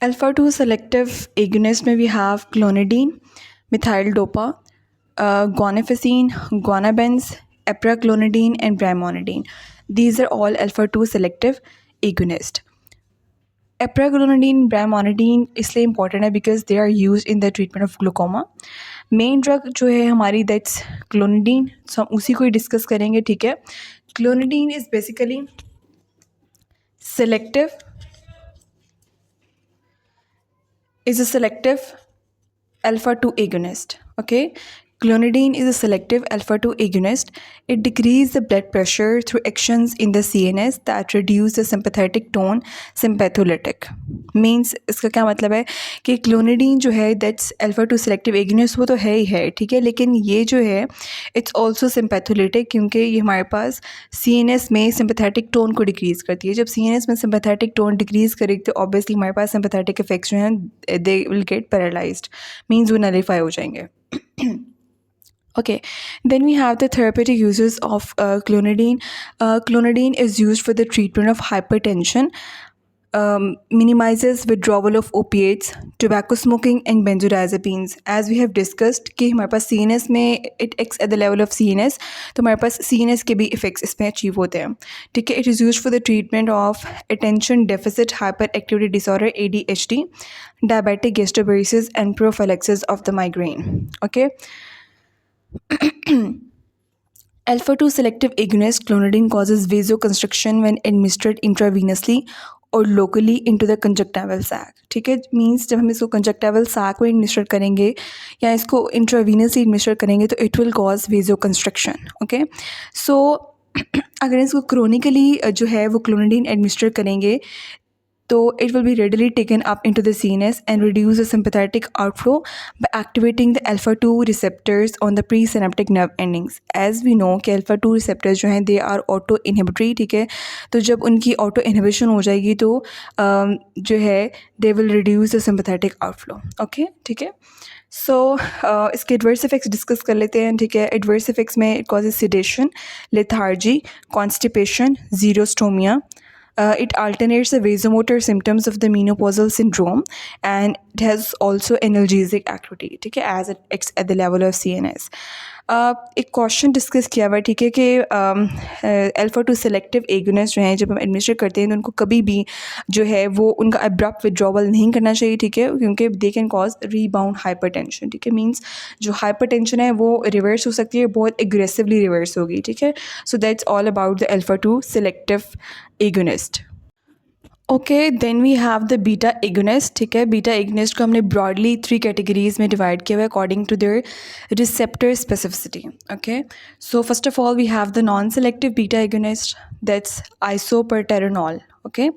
Alpha 2 selective agonist में we have clonidine, methyl dopa, guanfacine, guanabens, epreclonidine and brimonidine. These are all alpha 2 selective agonist. Epreclonidine, brimonidine इसलिए important है because they are used in the treatment of glaucoma. Main drug जो है हमारी that's clonidine, सो हम उसी को ही discuss करेंगे, ठीक है. Clonidine is basically selective is a selective alpha 2 agonist. Okay, clonidine is a selective alpha 2 agonist. It decreases the blood pressure through actions in the CNS that reduce the sympathetic tone, sympatholytic. Means इसका क्या मतलब है कि clonidine जो है that's alpha 2 selective agonist, वो तो है ही है, ठीक है, लेकिन ये जो है इट्स ऑल्सो सिंपैथोलिटिक, क्योंकि ये हमारे पास CNS में सिंपैथेटिक टोन को डिक्रीज़ करती है. जब CNS में सिंपैथेटिक टोन डिक्रीज़ करेगी तो ऑब्वियसली हमारे पास सिंपैथेटिक इफेक्ट्स जो हैं they will get paralysed, means वो नलीफाई हो जाएंगे. Okay, then we have the therapeutic uses of clonidine. Clonidine is used for the treatment of hypertension, minimizes withdrawal of opiates, tobacco smoking and benzodiazepines. As we have discussed कि हमारे पास CNS में it acts at the level of CNS, तो हमारे पास CNS के भी effects इसमें achieve होते हैं, ठीक है. It is used for the treatment of attention deficit hyperactivity disorder ADHD, diabetic gastroparesis and prophylaxis of the migraine. Okay. Alpha 2 selective agonist clonidine causes vasoconstriction when administered intravenously और locally into the conjunctival sac. ठीक है, means जब हम इसको conjunctival sac में administer करेंगे या इसको intravenously एडमिनिस्टर करेंगे तो it will cause vasoconstriction. Okay, so अगर इसको क्रोनिकली जो है वो क्लोनिडीन एडमिनिस्टर करेंगे तो it will be readily taken up into the CNS and reduce the sympathetic outflow by activating the alpha 2 receptors on the presynaptic nerve endings. As we know कि alpha 2 receptors जो हैं they are auto inhibitory, ठीक है, तो जब उनकी auto inhibition हो जाएगी तो जो है they will reduce the sympathetic outflow. Okay, ठीक है. सो इसके एडवर्स इफेक्ट्स डिस्कस कर लेते हैं, ठीक है. एडवर्स इफेक्ट्स में it causes sedation, lethargy, constipation, xerostomia. It alternates the vasomotor symptoms of the menopausal syndrome and it has also analgesic activity, ठीक है, as it acts at the level of CNS. एक question discuss किया हुआ है, ठीक है, कि alpha 2 selective agonist जो हैं जब हम एडमिनिस्टर करते हैं तो उनको कभी भी जो है वो उनका अब्रप्ट विड्रॉवल नहीं करना चाहिए, ठीक है, क्योंकि they can cause rebound hypertension. ठीक है, मीन्स जो हाइपरटेंशन है वो रिवर्स हो सकती है, बहुत एग्रेसिवली रिवर्स होगी, ठीक है. So that's all about the alpha 2 selective agonist. Okay, then we have the beta agonist. ठीक है, बीटा एगोनिस्ट को हमने ब्रॉडली 3 कैटेगरीज में डिवाइड किया हुआ है according to their receptor specificity. Okay, so first of all we have the non selective beta agonist, that's isoproterenol. Okay,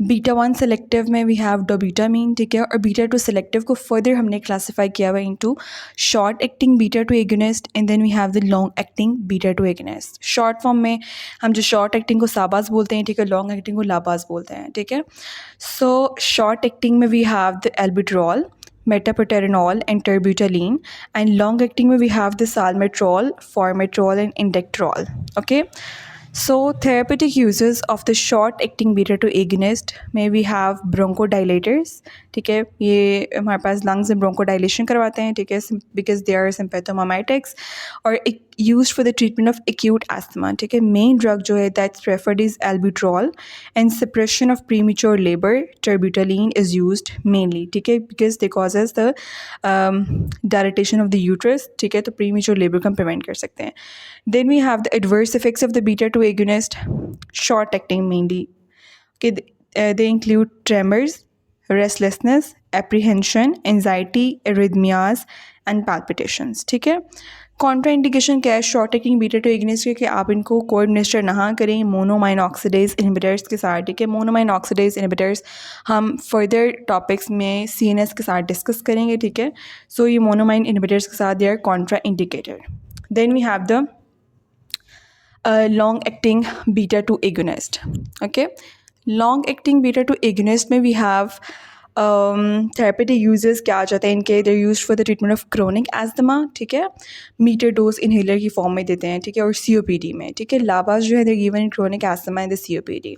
beta 1 selective में we have dobutamine, ठीक है, और बीटा 2 सेलेक्टिव को फर्दर हमने क्लासीफाई किया हुआ into short acting beta 2 agonist and then we have the long acting beta 2 agonist. Short form में हम जो शॉर्ट एक्टिंग को साबास बोलते हैं, ठीक है, लॉन्ग एक्टिंग को लाबास बोलते हैं, ठीक है. सो शॉर्ट एक्टिंग में we have the albuterol, metaproterenol and terbutaline, and long acting में we have the salmeterol, formoterol and indecterol. Okay, so therapeutic uses of the short acting beta 2 agonist में we have bronchodilators. ठीक है, ये हमारे पास lungs में ब्रोंकोडाइलेशन करवाते हैं, ठीक है, बिकॉज दे आर सिम्पैथोमाइमेटिक्स, और used for the treatment of acute asthma. ठीक है, मेन ड्रग जो है that's preferred is albuterol and suppression of premature labour terbutaline is used mainly, ठीक है, because they causes the dilatation of the uterus. ठीक है, तो प्रीमेच्योर लेबर को हम प्रिवेंट कर सकते हैं. Then we have the adverse effects of the beta 2 agonist, short acting mainly. Okay, they include tremors, restlessness, apprehension, anxiety, arrhythmias and palpitations. ठीक है, कॉन्ट्राइंडिकेशन क्या है शॉर्ट एक्टिंग बीटा 2 एगोनिस्ट के, कि आप इनको को एडमिनिस्टर ना करें मोनोमाइन ऑक्सीडेज इनहिबिटर्स के साथ. ठीक है, मोनोमाइन ऑक्सीडेज इनहिबिटर्स हम फर्दर टॉपिक्स में CNS के साथ डिस्कस करेंगे. ठीक है, सो ये मोनोमाइन इनहिबिटर्स के साथ they are contraindicated. Then we have the long acting beta 2 agonist. Okay, long acting beta 2 agonist में we have थेरेपेटिक यूजेस क्या आ जाते हैं इनके, they use for the treatment of chronic asthma, ठीक है, मीटर डोज इनहेलर की form में देते हैं, ठीक है, और COPD में, ठीक है, लाबास जो है they given in chronic asthma and the COPD.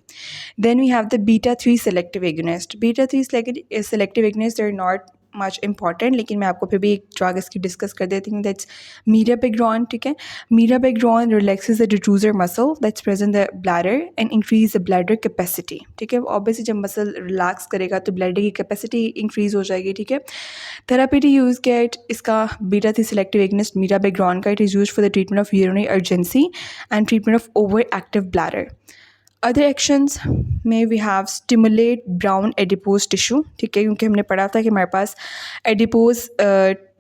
Then we have the beta 3 selective agonist. Beta 3 selective agonist, they're not much important, लेकिन मैं आपको फिर भी एक ड्रग इसकी डिस्कस कर देती हूँ. दैट्स मीरापेग्रॉन, ठीक है. Mirabegron relaxes the detrusor muscle that's present the bladder and increase the bladder capacity, ठीक है. ऑब्वियसली जब मसल रिलैक्स करेगा तो ब्लैडर की कैपेसिटी इंक्रीज हो जाएगी, ठीक है. थेरापीटी यूज गेट इसका बीटा 3 सेलेक्टिव एगनिस्ट मीरापेग्रॉन का, it is use for the treatment of urinary urgency and treatment of over active bladder. Other actions में we have stimulate brown adipose tissue, ठीक है, क्योंकि हमने पढ़ा था कि हमारे पास एडिपोज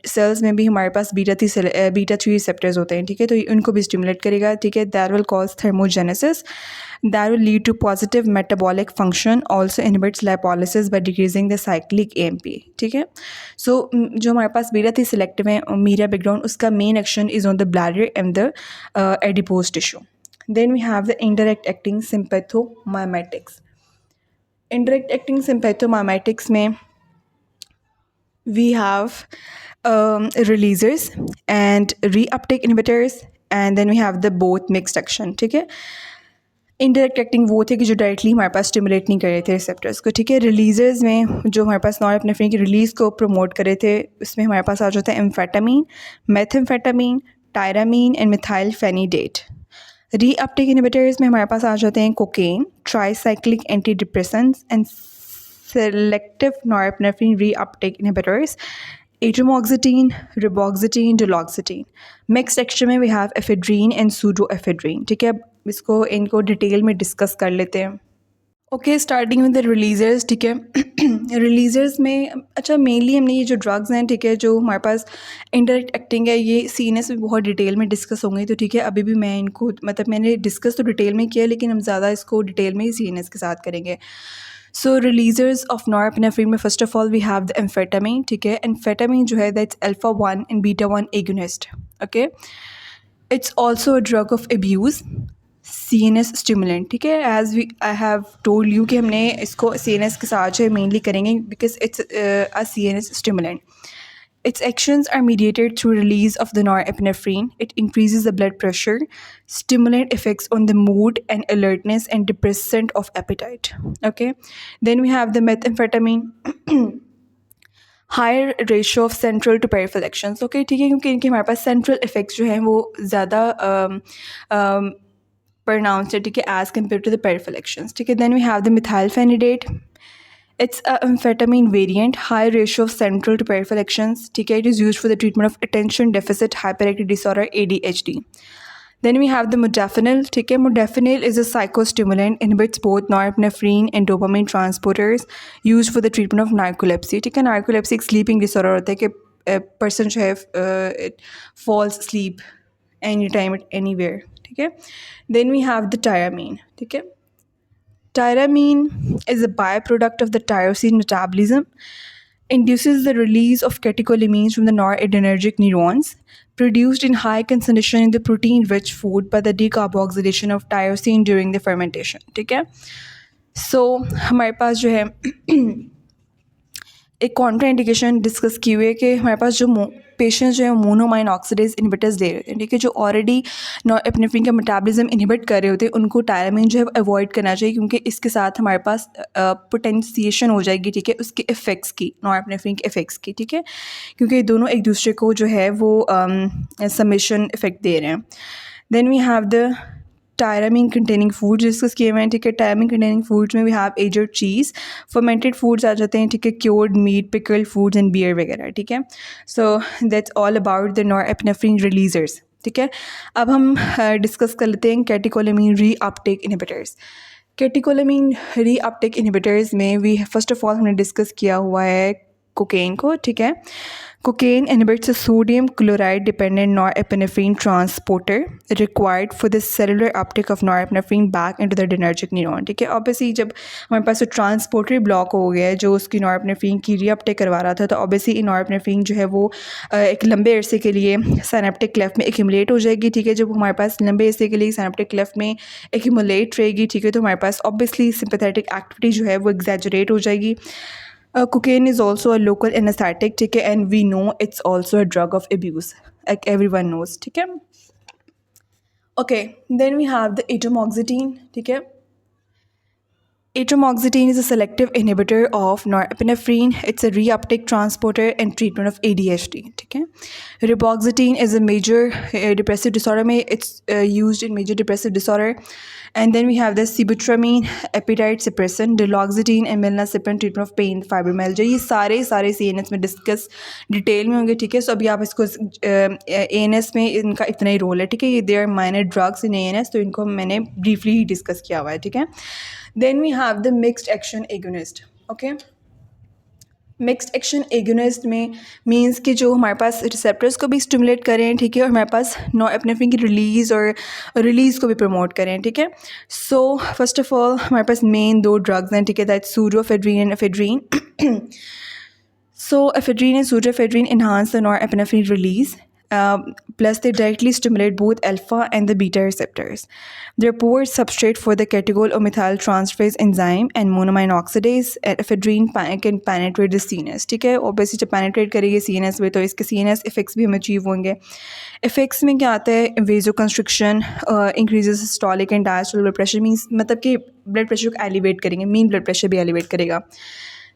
सेल्स में भी हमारे पास बीटा 3 रिसेप्टर्स होते हैं, ठीक है, तो उनको भी स्टिमुलेट करेगा, ठीक है. That will cause thermogenesis, that will lead to positive metabolic function, also inhibits lipolysis by decreasing the cyclic AMP, ठीक है. सो जो हमारे पास बीटा 3 सेलेक्टिव है मीरा बैकग्राउंड, उसका main action is on the bladder and the adipose tissue. Then we have the indirect acting sympathomimetics. Indirect acting sympathomimetics में we have releasers and reuptake inhibitors, and then we have the both mixed action, ठीक है. Indirect acting वो थे कि जो directly हमारे पास stimulate नहीं कर रहे थे रिसेप्टर्स को, ठीक है. रिलीजर्स में जो हमारे पास नॉरएपिनेफ्रिन की रिलीज़ को प्रमोट कर रहे थे, उसमें हमारे पास आ जाता है amphetamine, methamphetamine, tyramine and methylphenidate. Reuptake inhibitors में हमारे पास आ जाते हैं cocaine, tricyclic anti depressants and selective norepinephrine reuptake inhibitors, atomoxetine, reboxetine, duloxetine. Mixed action में we have ephedrine and pseudoephedrine, ठीक है. इसको इनको डिटेल में डिस्कस कर लेते हैं. ओके, स्टार्टिंग विद द रिलीजर्स, ठीक है. रिलीजर्स में अच्छा मेनली हमने ये जो ड्रग्स हैं, ठीक है, जो हमारे पास इनडायरेक्ट एक्टिंग है, ये CNS में बहुत डिटेल में डिस्कस होंगे, तो ठीक है, अभी भी मैं इनको मतलब मैंने डिस्कस तो डिटेल में किया, लेकिन हम ज़्यादा इसको डिटेल में ही CNS के साथ करेंगे. सो रिलीजर्स ऑफ नॉरएपिनेफ्रिन में first of all we have the amphetamine, ठीक है. एम्फेटामीन जो है that's alpha 1 and beta 1 agonist, okay. It's also a drug of abuse, CNS stimulant, ठीक है. As I have told you कि हमने इसको CNS के साथ जो है मेनली करेंगे because it's a CNS stimulant. Its actions are mediated through release of the norepinephrine. It increases the blood pressure, stimulant effects on the mood and alertness, and depressant of appetite. Okay. Then we have the methamphetamine. Higher ratio of central to peripheral actions, okay, ठीक है, क्योंकि इनके हमारे पास central effects जो हैं वो ज़्यादा pronounced, ठीक है, as compare to the peripheral actions, ठीक है. Then we have the methylphenidate. It's a amphetamine variant, high ratio of central to peripheral actions, ठीक है. It is used for the treatment of attention deficit hyperactivity disorder, ADHD. Then we have the modafinil, ठीक है. Modafinil is a psychostimulant, inhibits both norepinephrine and dopamine transporters, used for the treatment of narcolepsy, ठीक है. Narcolepsy एक sleeping disorder होता है कि person जो है it falls asleep anytime at anywhere, ठीक है. Then we have the tyramine, ठीक है. Tyramine is a byproduct of the tyrosine metabolism, induces the release of catecholamines from the noradrenergic neurons, produced in high concentration in the protein-rich food by the decarboxylation of tyrosine during the fermentation, ठीक है. So हमारे पास जो है एक Contra indication discuss की हुई है कि हमारे पास जो पेशेंट्स जो है मोनोमाइन ऑक्सीडेज इनहिबिटर्स दे रहे थे, ठीक है, जो ऑलरेडी नॉरएपिनेफ्रिन का मेटाबॉलिज्म इनहिबिट कर रहे होते हैं, उनको टायरामीन जो है अवॉइड करना चाहिए, क्योंकि इसके साथ हमारे पास पोटेंशिएशन हो जाएगी, ठीक है, उसके इफ़ेक्ट्स की, नॉरएपिनेफ्रिन के इफ़ेक्ट्स की, ठीक है, क्योंकि ये दोनों एक दूसरे को जो है वो समेशन इफेक्ट दे रहे हैं. Then we have the tyramine containing foods discuss किए हुए हैं, ठीक है. टायरामीन कंटेनिंग फूड्स में we have aged cheese, fermented foods आ जाते हैं, ठीक है, cured meat, pickled foods and beer वगैरह, ठीक है. So that's all about the norepinephrine releasers, ठीक है. अब हम डिस्कस कर लेते हैं catecholamine reuptake inhibitors. Catecholamine reuptake inhibitors में वी फर्स्ट ऑफ ऑल हमने डिस्कस किया हुआ है कोकेन को, ठीक है. Cocaine inhibits the sodium chloride dependent norepinephrine transporter required for the cellular uptake of norepinephrine back into the adrenergic neuron, ठीक है. ऑब्वियसली जब हमारे पास ट्रांसपोर्टर ब्लॉक हो गया है जो उसकी नॉरएपिनेफ्रिन की रीअपटेक करवा रहा था, तो ऑब्वियसली नॉरएपिनेफ्रिन जो है वो एक लंबे अरसे के लिए साइनेप्टिक क्लेफ्ट में एक्यूमुलेट हो जाएगी, ठीक है. जब हमारे पास लंबे अरसे के लिए साइनेप्टिक क्लेफ्ट में एक्यूमुलेट रहेगी, ठीक है, तो हमारे पास ऑब्वियसली सिंपैथेटिक एक्टिविटी जो है वो एग्जैजरेट हो जाएगी. Cocaine is also a local anesthetic, ठीक है, and we know it's also a drug of abuse, like everyone knows, ठीक है. Okay, then we have the atomoxetine, ठीक है. Atomoxetine is a selective inhibitor of norepinephrine. It's a reuptake transporter and treatment of ADHD. ठीक है. Reboxetine is a major depressive disorder. It's used in major depressive disorder. And then we have the sibutramine, appetite suppressant, duloxetine and milnacipran, treatment of pain, fibromyalgia. ये सारे CNS में discuss detail में होंगे, ठीक है. सो अभी आप इसको ANS में इनका इतना ही रोल है, ठीक है. ये they are minor drugs in ANS, तो इनको मैंने ब्रीफली ही डिस्कस किया हुआ है, ठीक है. Then we have the mixed action agonist. Okay, mixed action agonist में मींस कि जो हमारे पास रिसेप्टर्स को भी स्टिमुलेट करें, ठीक है, और हमारे पास नॉरएपिनेफ्रिन की रिलीज़ और रिलीज़ को भी प्रमोट करें, ठीक है. सो फर्स्ट ऑफ ऑल हमारे पास मेन 2 ड्रग्स हैं, ठीक है, that pseudoephedrine and ephedrine. So ephedrine and pseudoephedrine enhance the norepinephrine release. Plus they directly stimulate both alpha and the beta receptors. They're poor substrate for the catechol or methyl transferase enzyme and monoamine oxidase. Ephedrine can penetrate the CNS, ठीक है. obviously जब penetrate करेगी CNS में तो इसके CNS effects भी हमें achieve होंगे. effects में क्या आता है, vasoconstriction, increases systolic and diastolic blood pressure, means मतलब कि blood pressure को elevate करेंगे, mean blood pressure भी elevate करेगा.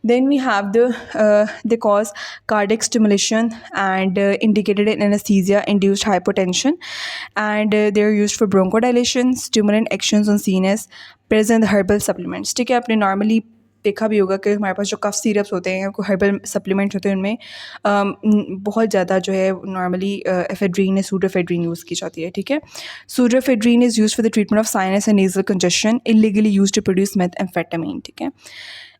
Then we have they cause cardiac stimulation and indicated in anesthesia induced hypotension, and they are used for bronchodilation, stimulant actions on CNS, present in the herbal supplements. ठीक है, आपने normally देखा भी होगा कि हमारे पास जो कफ सिरप्स होते हैं, कोई हर्बल सप्लीमेंट होते हैं, उनमें बहुत ज़्यादा जो है नॉर्मली एफेड्रीन या सूडोएफेड्रीन यूज़ की जाती है, ठीक है. Pseudoephedrine is use for the treatment of sinus and nasal congestion, illegally use to produce methamphetamine, ठीक है.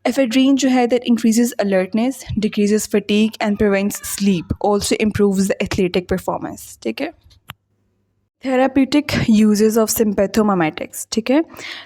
एफेड्रीन जो है that increases alertness, decreases fatigue and prevents sleep, also improves the athletic performance, ठीक है. थेराप्यूटिक यूजेस ऑफ सिम्पैथोमाइमेटिक्स, ठीक है.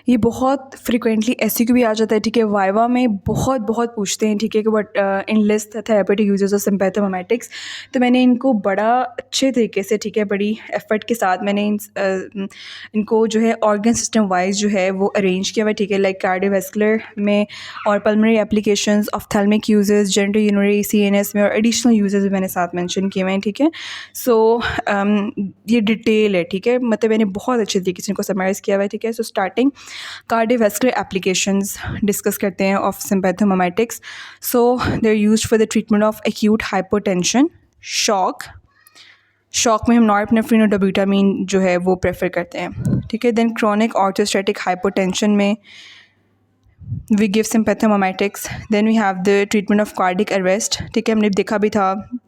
ये बहुत फ्रिक्वेंटली ऐसी भी आ जाता है, ठीक है. वाइवा में बहुत पूछते हैं, ठीक है, कि but in list therapeutic uses of sympathomimetics. तो मैंने इनको बड़ा अच्छे तरीके से, ठीक है, बड़ी एफर्ट के साथ मैंने इनको जो है ऑर्गन सिस्टम वाइज जो है वो अरेंज किया हुआ है, ठीक है. लाइक कार्डियोवैस्कुलर में और pulmonary applications, ophthalmic uses, genitourinary, CNS में, और एडिशनल यूजेस भी मैंने साथ मेंशन किए हुए हैं, ठीक है. सो ये डिटेल है, ठीक है, मतलब मैंने बहुत अच्छे तरीके से इनको समराइज़ किया हुआ है, ठीक है. So starting cardiovascular applications discuss करते हैं of sympathomimetics. So they are used for the treatment of acute hypotension, shock में हम नॉरएपिनेफ्रिन और डोब्यूटामाइन जो है वो प्रेफर करते हैं, ठीक है. देन क्रॉनिक ऑर्थोस्टैटिक हाइपोटेंशन में we give sympathomimetics. Then we have the treatment of cardiac arrest, ठीक है. हमने देखा भी था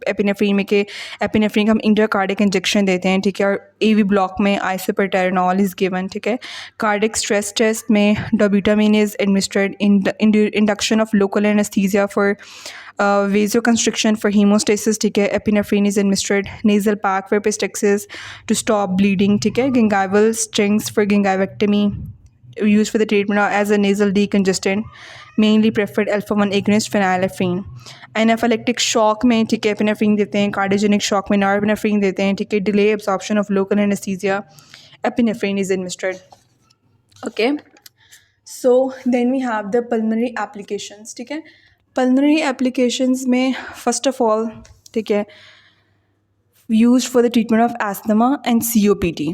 एपिनेफ्रीन में कि एपिनेफ्रीन का हम इंट्राकार्डिक इंजेक्शन देते हैं, ठीक है, और AV ब्लॉक में आइसोप्रोटेरेनॉल इज़ गिवन, ठीक है. कार्डियक स्ट्रेस टेस्ट में डोब्यूटामाइन is administered induction of local anaesthesia for vasoconstriction for hemostasis, ठीक है. Epinephrine is administered nasal pack for epistaxis to stop bleeding, ठीक है. gingival strings for gingivectomy, used for the treatment as a nasal decongestant, mainly preferred alpha-1 agonist phenylephrine. Anaphylactic shock में, ठीक है, epinephrine देते हैं. Cardiogenic shock में नॉरएपिनेफ्रीन देते हैं, ठीक है. Delay absorption of local anaesthesia, epinephrine is administered. Okay, so then we have the pulmonary applications, ठीक है. पल्मोनरी एप्लीकेशंस में फर्स्ट ऑफ ऑल, ठीक है, used for the treatment of asthma and COPD.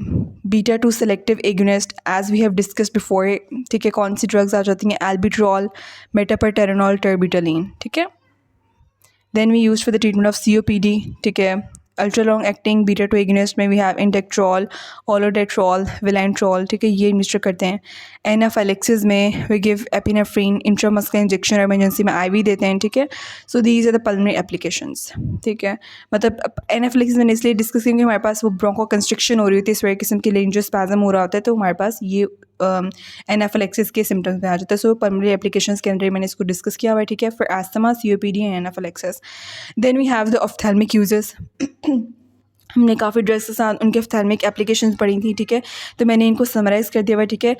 Beta-2 selective agonist, as we have discussed before, ठीक है. कौन सी drugs आ जाती हैं, albuterol, metaproterenol, terbutaline, ठीक है. Then we use for the treatment of COPD, ठीक है. अल्ट्रा लॉन्ग एक्टिंग बीटा-2 एगोनिस्ट में we have indacaterol, olodaterol, vilanterol, ठीक है, ये एडमिनिस्टर करते हैं. एनाफिलेक्सिस में we give epinephrine intramuscular injection, emergency में IV देते हैं, ठीक है. So these are the pulmonary applications, ठीक है. मतलब एनाफिलेक्सिस मैंने इसलिए डिस्कस किया कि हमारे पास वो ब्रोंको कंस्ट्रिक्शन हो रही होती है, इस वजह किस्म की लेंजियोस्पैज़म हो रहा होता है, तो हमारे पास ये एनाफिलेक्सिस के सिम्टम्स में आ जाता है. सो पल्मोनरी एप्लीकेशंस के अंदर मैंने इसको डिस्कस किया हुआ है, ठीक है, for asthma, COPD and anaphylaxis. Then we have the ophthalmic uses. हमने काफ़ी ड्रग्स के साथ उनके ऑफ्थेल्मिक एप्लीकेशंस पढ़ी थी, ठीक है, तो मैंने इनको समराइज़ कर दिया हुआ है, ठीक है.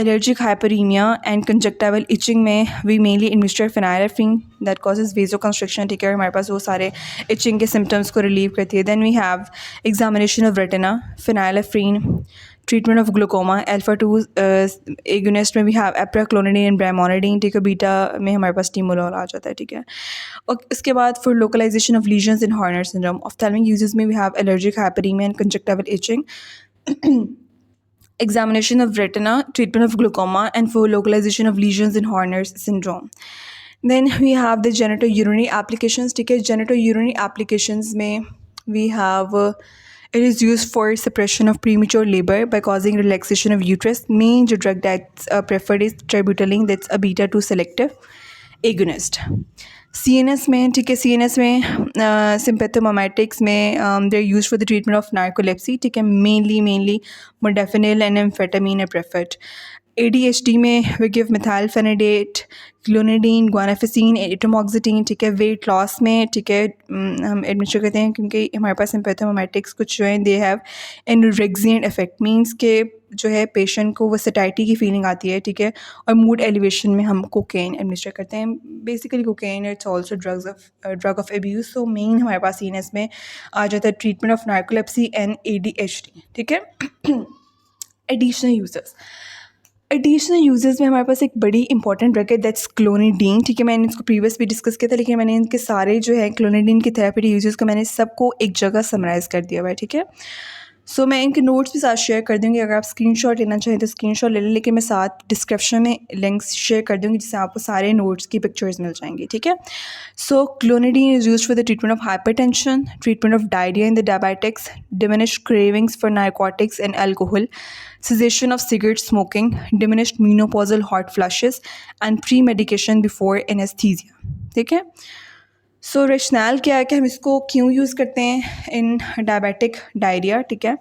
Allergic hyperaemia and conjunctival itching में we mainly administer phenylephrine that causes vasoconstriction, ठीक है, और हमारे पास वो सारे इचिंग के सिम्टम्स को रिलीव करती है. Then we have examination of retina, phenylephrine, treatment of glaucoma, alpha 2 agonist में we have apraclonidine and brimonidine, ठीक है। बीटा में हमारे पास टीमोलोल आ जाता है, ठीक है। और इसके बाद for localisation of lesions in Horner syndrome, ophthalmic uses में we have allergic hyperaemia and conjunctival itching, examination of retina, treatment of glaucoma, and for localization of lesions in Horner's syndrome. Then we have the genitourinary applications, ठीक है। genitourinary applications में we have it is used for suppression of premature labor by causing relaxation of uterus. Main जो drug that's preferred is terbutaline, that's a beta 2 selective agonist. CNS में, ठीक है, CNS में sympathomimetics में they are used for the treatment of narcolepsy, ठीक है। mainly modafinil and amphetamine are preferred. ADHD में we give methylphenidate, clonidine, guanfacine, atomoxetine, ठीक है। वेट लॉस में, ठीक है, हम एडमिनिस्टर करते हैं क्योंकि हमारे पास सिम्पैथोमिमेटिक्स कुछ जो हैं दे हैव एनोरेक्सिएंट इफेक्ट, मींस के जो है पेशेंट को वो सटाइटी की फीलिंग आती है, ठीक है। और मूड एलिवेशन में हम कोकेन एडमिनिस्टर करते हैं। Basically cocaine it's also drug of abuse. So main हमारे पास सीएनएस में आ जाता है treatment of narcolepsy and ADHD, ठीक है। एडिशनल यूजेस में हमारे पास एक बड़ी इंपॉर्टेंट ड्रग है दैट्स क्लोनिडीन, ठीक है। मैंने इसको प्रीवियस भी डिस्कस किया था, लेकिन मैंने इनके सारे जो है क्लोनिडीन के थेरेपी यूजेस को मैंने सबको एक जगह समराइज़ कर दिया हुआ है, ठीक है। सो मैं इनके नोट्स भी साथ शेयर कर दूँगी, अगर आप स्क्रीनशॉट लेना चाहें तो स्क्रीनशॉट ले लें, लेकिन मैं साथ डिस्क्रिप्शन में लिंक्स शेयर कर दूँगी जिससे आपको सारे नोट्स की पिक्चर्स मिल जाएंगी, ठीक है। So clonidine is used for the treatment of hypertension, treatment of diarrhoea in the diabetics, diminished cravings for narcotics and alcohol, cessation of cigarette smoking, diminished menopausal hot flushes, and pre-medication before anesthesia, ठीक है। सो rational क्या है कि हम इसको क्यों use करते हैं इन डायबिटिक डायरिया, ठीक है।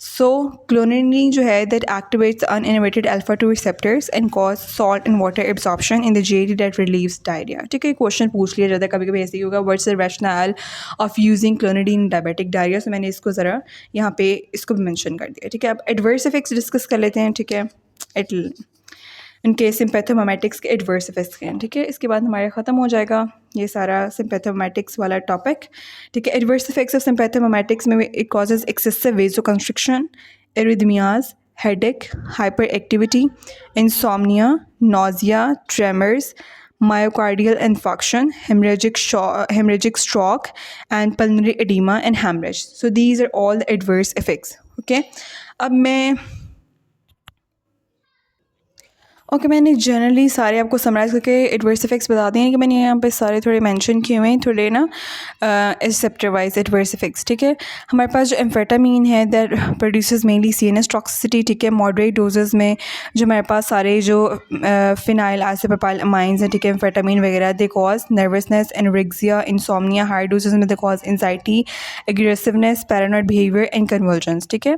सो क्लोनिडीन जो है that activates uninhibited alpha 2 receptors and cause salt and water absorption in the JD that relieves diarrhoea, ठीक है। क्वेश्चन पूछ लिया जाता है कभी कभी ऐसे ही होगा, what's the rational of using clonidine in diabetic diarrhoea. So मैंने इसको ज़रा यहाँ पे इसको भी मेंशन कर दिया, ठीक है। अब एडवर्स इफेक्ट्स डिस्कस कर लेते हैं, ठीक है। इनके सिम्पैथोमिमेटिक्स के एडवर्स इफेक्ट्स हैं, ठीक है। इसके बाद हमारा ख़त्म हो जाएगा ये सारा सिम्पैथोमिमेटिक्स वाला टॉपिक, ठीक है। एडवर्स इफेक्ट्स ऑफ सिम्पैथोमिमेटिक्स में it causes excessive vasoconstriction, arrhythmias, headache, hyper activity, insomnia, nausea, tremors, myocardial infarction, hemorrhagic stroke, and pulmonary edema and hemorrhage. So these are all the adverse effects. Okay. अब मैंने generally सारे आपको summarise करके adverse effects बता दिए हैं कि मैंने यहाँ पे सारे थोड़े मेंशन किए हुए हैं, थोड़े ना रिसेप्टर वाइज एडवर्स इफेक्ट्स, ठीक है। हमारे पास जो एम्फेटामीन है that produces mainly CNS toxicity, ठीक है। मॉडरेट डोजेस में जो हमारे पास सारे जो फिनाइल आइसोप्रोपाइल अमाइंस हैं, ठीक है, एम्फेटामीन वगैरह, they cause nervousness, anorexia, insomnia. High doses में they cause anxiety, aggressiveness, paranoid behaviour and convergence, ठीक है।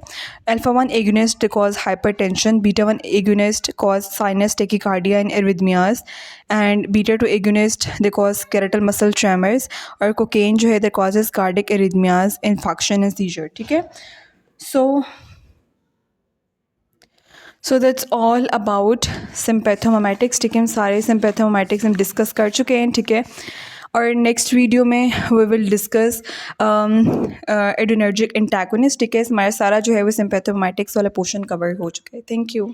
Alpha 1 agonist they cause hypertension, beta 1 agonist cause sinus, tachycardia and arrhythmias, and beta 2 agonist they cause skeletal muscle tremors, और cocaine जो है that causes cardiac arrhythmias, infarction and seizure, ठीक है। So that's all about sympathomimetics, ठीक है। हम सारे sympathomimetics हम डिस्कस कर चुके हैं, ठीक है। और नेक्स्ट वीडियो में we will discuss adrenergic antagonist, ठीक है। हमारा सारा जो है वो सिम्पैथोमिमेटिक्स वाला पोर्शन कवर हो चुका है। Thank you.